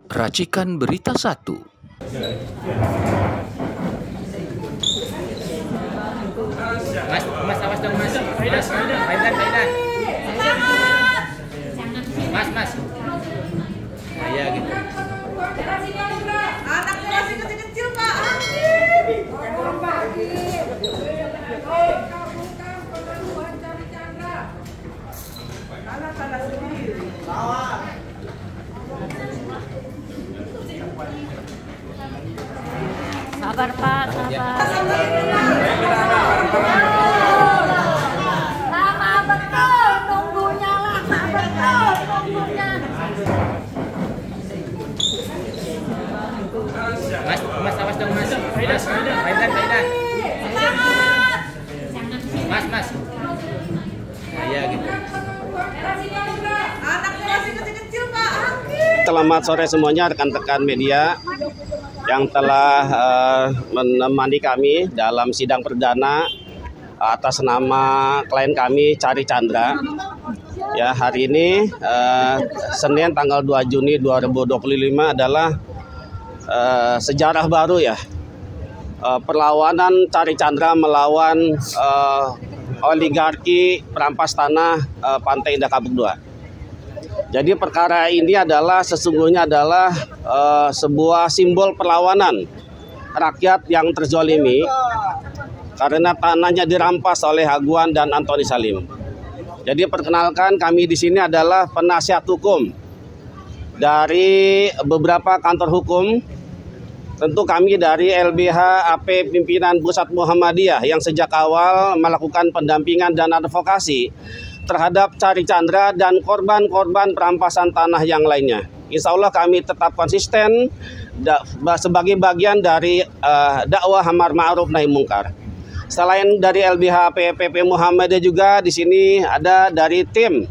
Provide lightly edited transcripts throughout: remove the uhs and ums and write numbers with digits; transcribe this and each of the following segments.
Racikan Berita 1. Mas, awas dong mas. Mas, Faidan. Mas. Nah, ya gitu. Anaknya masih kecil-kecil, Pak. Anak-anak sendiri. Sabar Pak, sabar. Lama betul nunggunya, lama betul nunggunya. Mas, awas dong mas. Faidan. Mas. Nah, ya gitu. Anaknya masih kecil-kecil, Pak. Selamat sore semuanya rekan-rekan media yang telah menemani kami dalam sidang perdana atas nama klien kami Cari Chandra. Ya, hari ini Senin tanggal 2 Juni 2025 adalah sejarah baru ya. Perlawanan Cari Chandra melawan oligarki perampas tanah Pantai Indah Kapuk II. Jadi perkara ini adalah sesungguhnya adalah sebuah simbol perlawanan rakyat yang terzolimi karena tanahnya dirampas oleh Hagwan dan Antoni Salim. Jadi perkenalkan, kami di sini adalah penasihat hukum dari beberapa kantor hukum. Tentu kami dari LBH AP Pimpinan Pusat Muhammadiyah yang sejak awal melakukan pendampingan dan advokasi terhadap Cari Chandra dan korban-korban perampasan tanah yang lainnya. Insya Allah kami tetap konsisten sebagai bagian dari dakwah amar ma'ruf nahi mungkar. Selain dari LBH PP Muhammadiyah juga di sini ada dari tim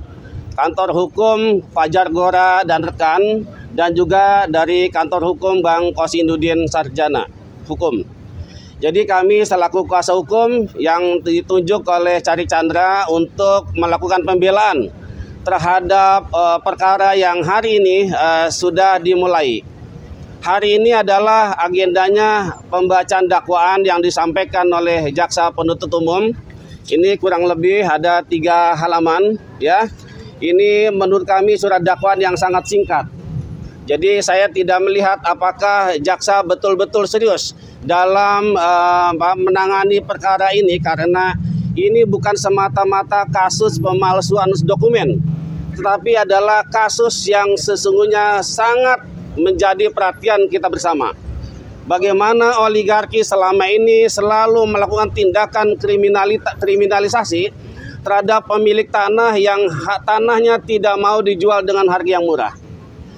kantor hukum Fajar Gora dan rekan, dan juga dari kantor hukum Bang Kosinudin Sarjana Hukum. Jadi kami selaku kuasa hukum yang ditunjuk oleh Cari Chandra untuk melakukan pembelaan terhadap perkara yang hari ini sudah dimulai. Hari ini adalah agendanya pembacaan dakwaan yang disampaikan oleh Jaksa Penuntut Umum. Ini kurang lebih ada 3 halaman ya. Ini menurut kami surat dakwaan yang sangat singkat. Jadi saya tidak melihat apakah jaksa betul-betul serius dalam menangani perkara ini, karena ini bukan semata-mata kasus pemalsuan dokumen, tetapi adalah kasus yang sesungguhnya sangat menjadi perhatian kita bersama. Bagaimana oligarki selama ini selalu melakukan tindakan kriminalisasi terhadap pemilik tanah yang tanahnya tidak mau dijual dengan harga yang murah.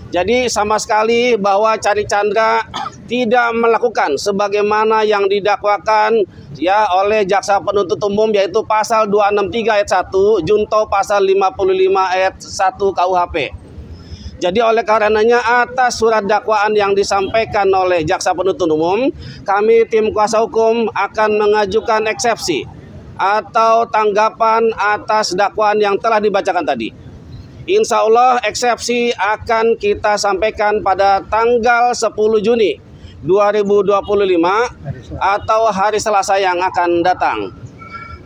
Jadi sama sekali bahwa Cari Chandra tidak melakukan sebagaimana yang didakwakan ya oleh Jaksa Penuntut Umum, yaitu pasal 263 ayat 1 junto pasal 55 ayat 1 KUHP. Jadi oleh karenanya atas surat dakwaan yang disampaikan oleh Jaksa Penuntut Umum, kami tim kuasa hukum akan mengajukan eksepsi atau tanggapan atas dakwaan yang telah dibacakan tadi. Insya Allah eksepsi akan kita sampaikan pada tanggal 10 Juni 2025 atau hari Selasa yang akan datang.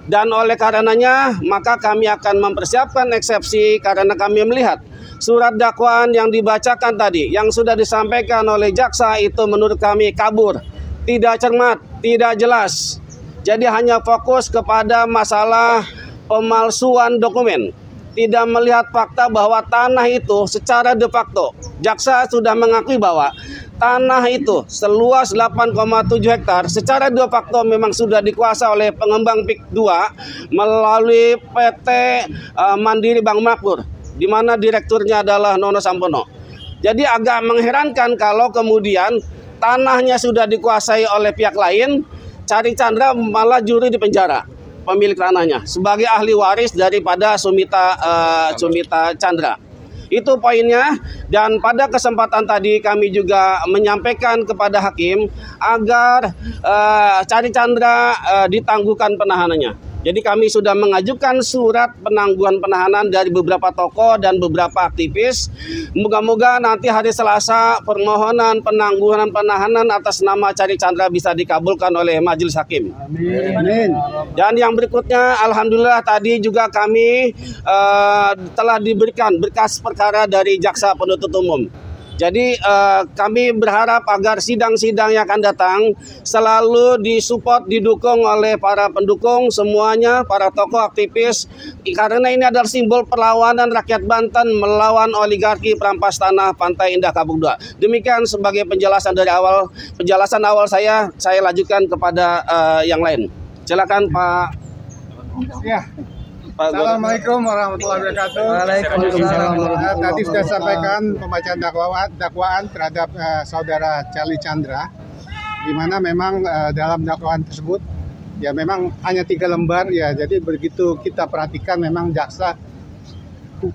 Dan oleh karenanya maka kami akan mempersiapkan eksepsi karena kami melihat surat dakwaan yang dibacakan tadi yang sudah disampaikan oleh jaksa itu menurut kami kabur, tidak cermat, tidak jelas. Jadi hanya fokus kepada masalah pemalsuan dokumen. Tidak melihat fakta bahwa tanah itu secara de facto, jaksa sudah mengakui bahwa tanah itu seluas 8,7 hektar secara de facto memang sudah dikuasai oleh pengembang PIK 2 melalui PT Mandiri Bank Makmur, di mana direkturnya adalah Nono Sampono. Jadi agak mengherankan kalau kemudian tanahnya sudah dikuasai oleh pihak lain, Cari Chandra malah juri di penjara pemilik tanahnya sebagai ahli waris daripada Sumita Chandra. Itu poinnya. Dan pada kesempatan tadi kami juga menyampaikan kepada hakim agar Cari Chandra ditangguhkan penahanannya. Jadi kami sudah mengajukan surat penangguhan penahanan dari beberapa tokoh dan beberapa aktivis. Moga-moga nanti hari Selasa permohonan penangguhan penahanan atas nama Charlie Chandra bisa dikabulkan oleh Majelis Hakim. Amin. Dan yang berikutnya, alhamdulillah tadi juga kami telah diberikan berkas perkara dari Jaksa Penuntut Umum. Jadi kami berharap agar sidang-sidang yang akan datang selalu disupport, didukung oleh para pendukung semuanya, para tokoh aktivis. Karena ini adalah simbol perlawanan rakyat Banten melawan oligarki perampas tanah Pantai Indah Kapuk 2. Demikian sebagai penjelasan dari awal. Penjelasan awal saya lanjutkan kepada yang lain. Silakan Pak. Ya. Assalamualaikum warahmatullahi wabarakatuh. Waalaikumsalam. Tadi sudah sampaikan pembacaan dakwaan terhadap saudara Charlie Chandra, di mana memang dalam dakwaan tersebut ya memang hanya 3 lembar ya. Jadi begitu kita perhatikan memang jaksa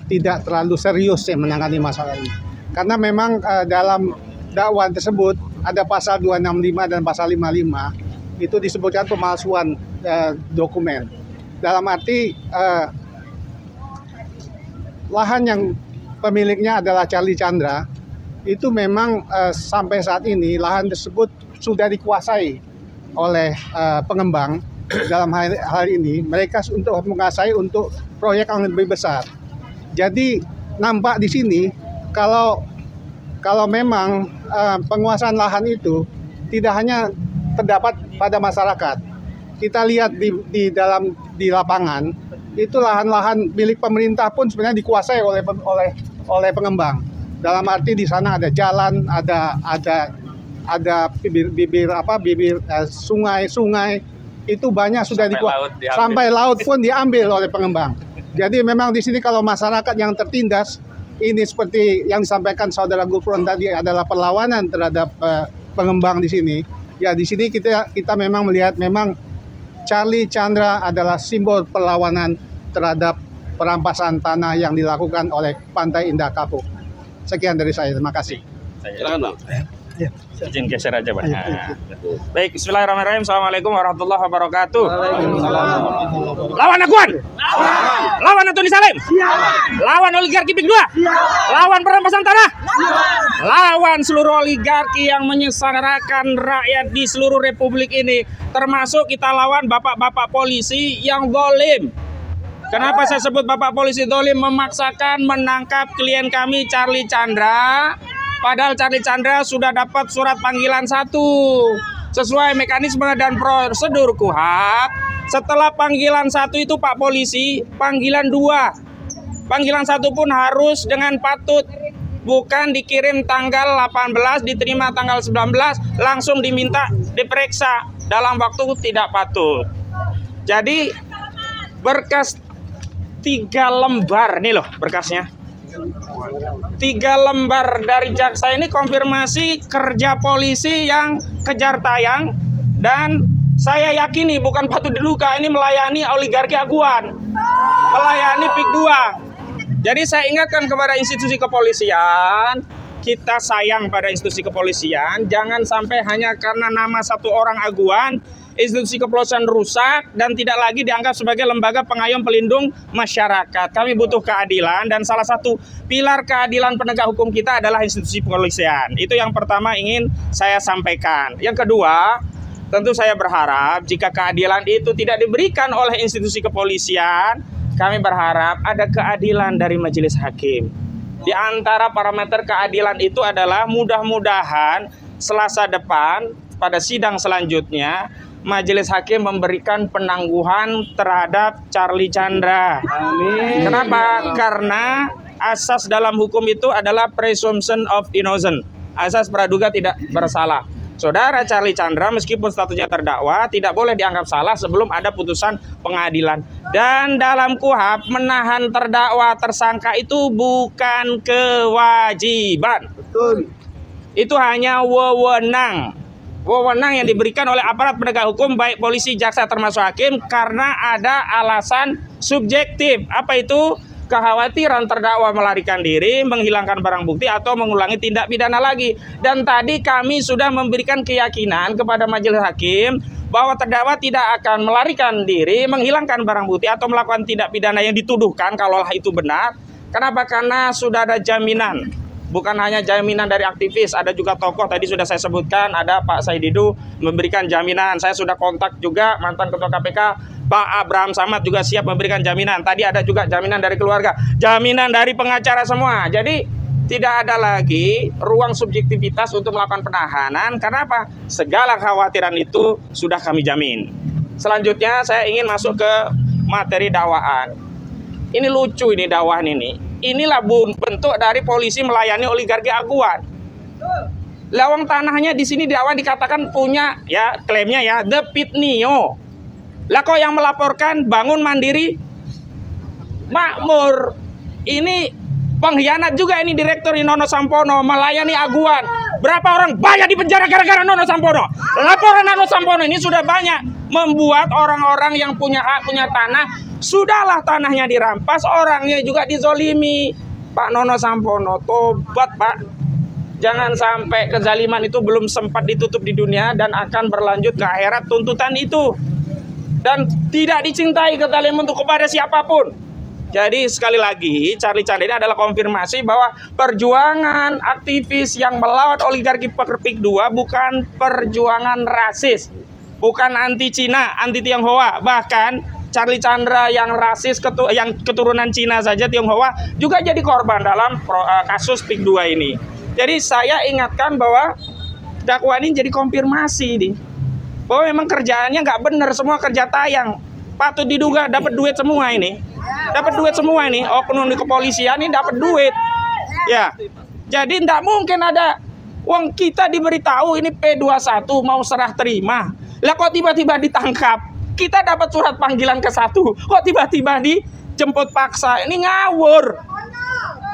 tidak terlalu serius ya menangani masalah ini. Karena memang dalam dakwaan tersebut ada pasal 265 dan pasal 55 itu disebutkan pemalsuan dokumen. Dalam arti lahan yang pemiliknya adalah Charlie Chandra itu memang sampai saat ini lahan tersebut sudah dikuasai oleh pengembang. Dalam hal ini mereka untuk menguasai untuk proyek yang lebih besar. Jadi nampak di sini kalau memang penguasaan lahan itu tidak hanya terdapat pada masyarakat. Kita lihat di lapangan itu lahan-lahan milik pemerintah pun sebenarnya dikuasai oleh pengembang. Dalam arti di sana ada jalan, ada bibir sungai itu banyak sudah dikuasai. Sampai laut pun diambil oleh pengembang. Jadi memang di sini kalau masyarakat yang tertindas ini seperti yang disampaikan saudara Gufron tadi adalah perlawanan terhadap pengembang di sini. Ya di sini kita memang melihat memang Charlie Chandra adalah simbol perlawanan terhadap perampasan tanah yang dilakukan oleh Pantai Indah Kapuk. Sekian dari saya, terima kasih. Silakan Bang. Izin geser aja Bang. Baik, bismillahirrahmanirrahim. Assalamualaikum warahmatullahi wabarakatuh. Lawan Aguan. Lawan Antoni Salim. Lawan oligarki Big 2. Lawan perampasan tanah. Lawan seluruh oligarki yang menyengsarakan rakyat di seluruh republik ini. Termasuk kita lawan bapak-bapak polisi yang zalim. Kenapa saya sebut bapak polisi zalim? Memaksakan menangkap klien kami Charlie Chandra. Padahal Charlie Chandra sudah dapat surat panggilan 1 sesuai mekanisme dan prosedur KUHAP. Setelah panggilan 1 itu Pak Polisi, panggilan 2. Panggilan 1 pun harus dengan patut. Bukan dikirim tanggal 18, diterima tanggal 19, langsung diminta diperiksa dalam waktu tidak patut. Jadi berkas 3 lembar nih loh berkasnya. 3 lembar dari jaksa ini konfirmasi kerja polisi yang kejar tayang, dan saya yakini bukan patut diduga ini melayani oligarki Aguan, melayani Pik 2. Jadi saya ingatkan kepada institusi kepolisian, kita sayang pada institusi kepolisian, jangan sampai hanya karena nama 1 orang Aguan institusi kepolisian rusak dan tidak lagi dianggap sebagai lembaga pengayom pelindung masyarakat. Kami butuh keadilan, dan salah satu pilar keadilan penegak hukum kita adalah institusi kepolisian. Itu yang pertama ingin saya sampaikan. Yang kedua, tentu saya berharap jika keadilan itu tidak diberikan oleh institusi kepolisian, kami berharap ada keadilan dari majelis hakim. Di antara parameter keadilan itu adalah mudah-mudahan Selasa depan pada sidang selanjutnya majelis hakim memberikan penangguhan terhadap Charlie Chandra. Amin. Kenapa? Karena asas dalam hukum itu adalah presumption of innocence, asas praduga tidak bersalah. Saudara Charlie Chandra meskipun statusnya terdakwa tidak boleh dianggap salah sebelum ada putusan pengadilan. Dan dalam KUHAP menahan terdakwa tersangka itu bukan kewajiban. Betul. Itu hanya wewenang. Wewenang yang diberikan oleh aparat penegak hukum baik polisi, jaksa termasuk hakim karena ada alasan subjektif. Apa itu? Kekhawatiran terdakwa melarikan diri, menghilangkan barang bukti atau mengulangi tindak pidana lagi. Dan tadi kami sudah memberikan keyakinan kepada majelis hakim bahwa terdakwa tidak akan melarikan diri, menghilangkan barang bukti atau melakukan tindak pidana yang dituduhkan kalaulah itu benar. Kenapa? Karena sudah ada jaminan. Bukan hanya jaminan dari aktivis, ada juga tokoh tadi sudah saya sebutkan, ada Pak Saididu memberikan jaminan. Saya sudah kontak juga mantan Ketua KPK Pak Abraham Samad juga siap memberikan jaminan. Tadi ada juga jaminan dari keluarga, jaminan dari pengacara semua. Jadi tidak ada lagi ruang subjektivitas untuk melakukan penahanan. Karena apa? Segala kekhawatiran itu sudah kami jamin. Selanjutnya saya ingin masuk ke materi dakwaan. Ini lucu ini dakwaan ini. Inilah bentuk dari polisi melayani oligarki aguan. Lawang tanahnya di sini dakwaan dikatakan punya, ya klaimnya ya, The Pit Nio. Lah kok yang melaporkan Bangun Mandiri Makmur. Ini pengkhianat juga ini Direktur Nono Sampono melayani aguan. Berapa orang banyak di penjara gara-gara Nono Sampono. Laporan Nono Sampono ini sudah banyak membuat orang-orang yang punya hak, punya tanah, sudahlah tanahnya dirampas, orangnya juga dizolimi. Pak Nono Sampono, tobat Pak. Jangan sampai kezaliman itu belum sempat ditutup di dunia dan akan berlanjut ke akhirat tuntutan itu. Dan tidak dicintai kezaliman untuk kepada siapapun. Jadi sekali lagi Charlie Chandra ini adalah konfirmasi bahwa perjuangan aktivis yang melawan oligarki Pik 2 bukan perjuangan rasis, bukan anti Cina, anti Tionghoa. Bahkan Charlie Chandra yang rasis, yang keturunan Cina saja, Tionghoa, juga jadi korban dalam kasus Pik 2 ini. Jadi saya ingatkan bahwa dakwaan ini jadi konfirmasi nih, bahwa memang kerjaannya nggak benar, semua kerja tayang. Patut diduga dapat duit semua ini. Dapat duit semua ini, oknum di kepolisian ini dapat duit. Ya. Jadi tidak mungkin ada uang kita diberitahu ini P21 mau serah terima. Lah kok tiba-tiba ditangkap? Kita dapat surat panggilan ke-1. Kok tiba-tiba dijemput paksa? Ini ngawur.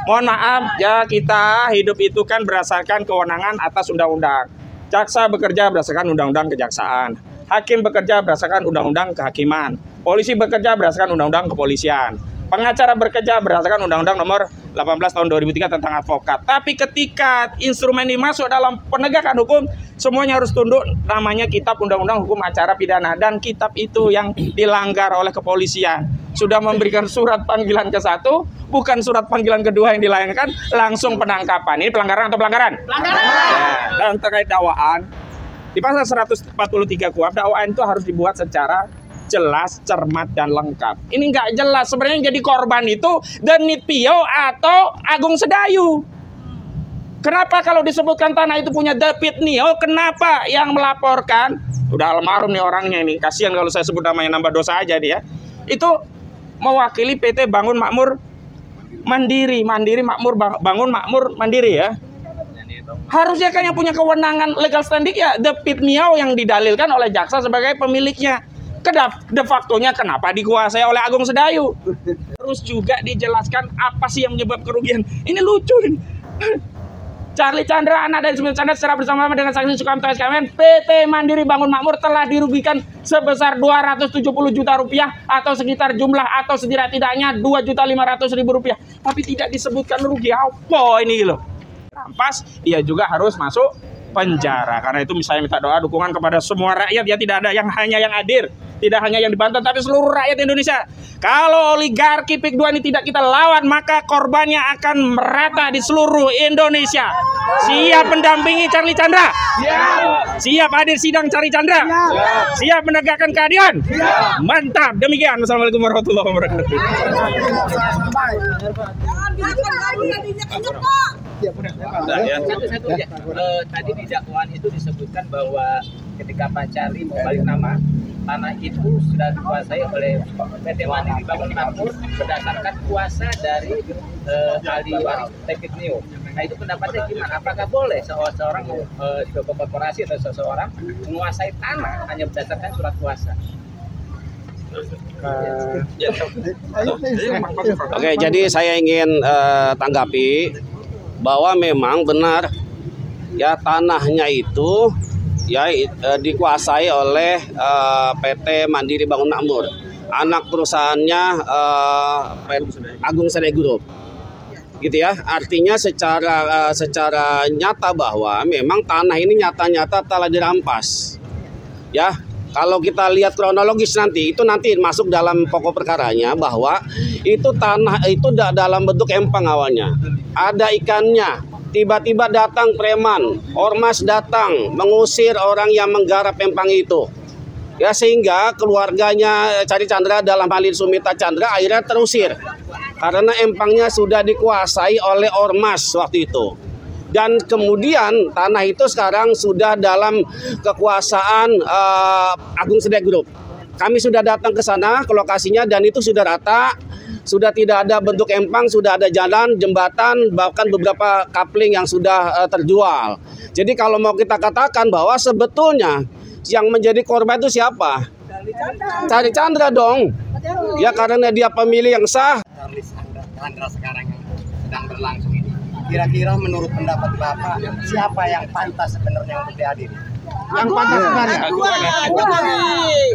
Mohon maaf ya, kita hidup itu kan berdasarkan kewenangan atas undang-undang. Jaksa bekerja berdasarkan undang-undang kejaksaan. Hakim bekerja berdasarkan undang-undang kehakiman. Polisi bekerja berdasarkan undang-undang kepolisian. Pengacara bekerja berdasarkan undang-undang nomor 18 tahun 2003 tentang advokat. Tapi ketika instrumen ini masuk dalam penegakan hukum, semuanya harus tunduk namanya Kitab Undang-Undang Hukum Acara Pidana. Dan kitab itu yang dilanggar oleh kepolisian. Sudah memberikan surat panggilan ke-1, bukan surat panggilan kedua yang dilayangkan, langsung penangkapan. Ini pelanggaran atau pelanggaran? Pelanggaran! Ya, dan terkait dakwaan, di pasal 143 KUHP, dakwaan itu harus dibuat secara jelas, cermat, dan lengkap. Ini nggak jelas. Sebenarnya yang jadi korban itu Denit Pio atau Agung Sedayu. Kenapa kalau disebutkan tanah itu punya The Pit Nio, kenapa yang melaporkan, udah almarhum nih orangnya ini, kasihan kalau saya sebut namanya, nambah dosa aja dia, itu mewakili PT Bangun Makmur Mandiri, Bangun Makmur Mandiri ya. Harusnya kan yang punya kewenangan legal standing ya The Pit Nio yang didalilkan oleh jaksa sebagai pemiliknya. De factonya kenapa dikuasai oleh Agung Sedayu? Terus juga dijelaskan apa sih yang menyebabkan kerugian. Ini lucu ini. Charlie Chandra, anak dari Sumil Chandra secara bersama-sama dengan saksi Sukamto SKMN, PT Mandiri Bangun Makmur telah dirugikan sebesar 270 juta rupiah atau sekitar jumlah atau setidak-tidaknya 2.500.000 rupiah. Tapi tidak disebutkan rugi apa ini loh. Rampas, dia juga harus masuk penjara. Karena itu misalnya minta doa dukungan kepada semua rakyat ya, tidak ada yang hanya yang hadir, tidak hanya yang di Banten, tapi seluruh rakyat Indonesia. Kalau oligarki Pik 2 ini tidak kita lawan, maka korbannya akan merata di seluruh Indonesia. Siap mendampingi Charlie Chandra? Siap hadir sidang Charlie Chandra? Siap menegakkan keadilan? Mantap. Demikian. Wassalamualaikum warahmatullahi wabarakatuh. Satu aja. Tadi di dakwaan itu disebutkan bahwa ketika Pak Charlie mau balik nama, tanah itu sudah dikuasai oleh PT Mandiri Bangun Makmur berdasarkan kuasa dari ahli waris Pik Nio. Nah itu pendapatnya gimana? Apakah boleh seorang sebuah korporasi atau seseorang menguasai tanah hanya berdasarkan surat kuasa? Oke, jadi saya ingin tanggapi bahwa memang benar ya, tanahnya itu ya dikuasai oleh PT Mandiri Bangun Makmur, anak perusahaannya Agung Sedayu Group, gitu ya. Artinya secara nyata bahwa memang tanah ini nyata-nyata telah dirampas, ya. Kalau kita lihat kronologis nanti, itu nanti masuk dalam pokok perkaranya bahwa itu tanah itu dalam bentuk empang awalnya. Ada ikannya, tiba-tiba datang preman, ormas datang mengusir orang yang menggarap empang itu. Ya, sehingga keluarganya Cari Chandra, dalam hal ini Sumita Chandra, akhirnya terusir. Karena empangnya sudah dikuasai oleh ormas waktu itu. Dan kemudian tanah itu sekarang sudah dalam kekuasaan Agung Sedek Group. Kami sudah datang ke sana, ke lokasinya, dan itu sudah rata, sudah tidak ada bentuk empang, sudah ada jalan, jembatan, bahkan beberapa kapling yang sudah terjual. Jadi kalau mau kita katakan bahwa sebetulnya yang menjadi korban itu siapa? Cari Chandra dong. Ya, karena dia pemilih yang sah. Chandra sekarang yang sedang berlangsung ini. Kira-kira menurut pendapat Bapak, siapa yang pantas sebenarnya untuk dihadiri? Yang pantas sebenarnya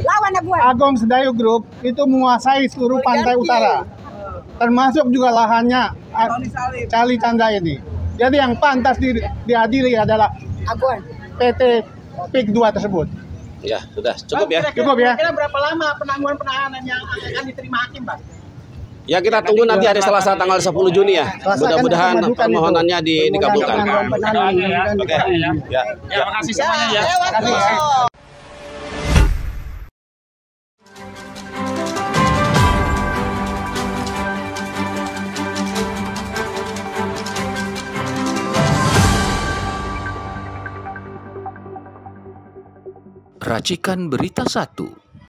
Lawan Aguan. Agung Sedayu Group itu menguasai seluruh pantai utara, termasuk juga lahannya Cali Chandra ini. Jadi yang pantas dihadiri adalah Aguan. PT PIK 2 tersebut. Ya, sudah cukup ya. Cukup ya. Kira berapa lama penangguhan penahanan yang akan diterima hakim, Pak? Ya, kita tunggu nanti hari Selasa tanggal 10 Juni ya. Mudah-mudahan permohonannya dikabulkan. Oke. Ya. Terima kasih semuanya ya. Racikan Berita 1.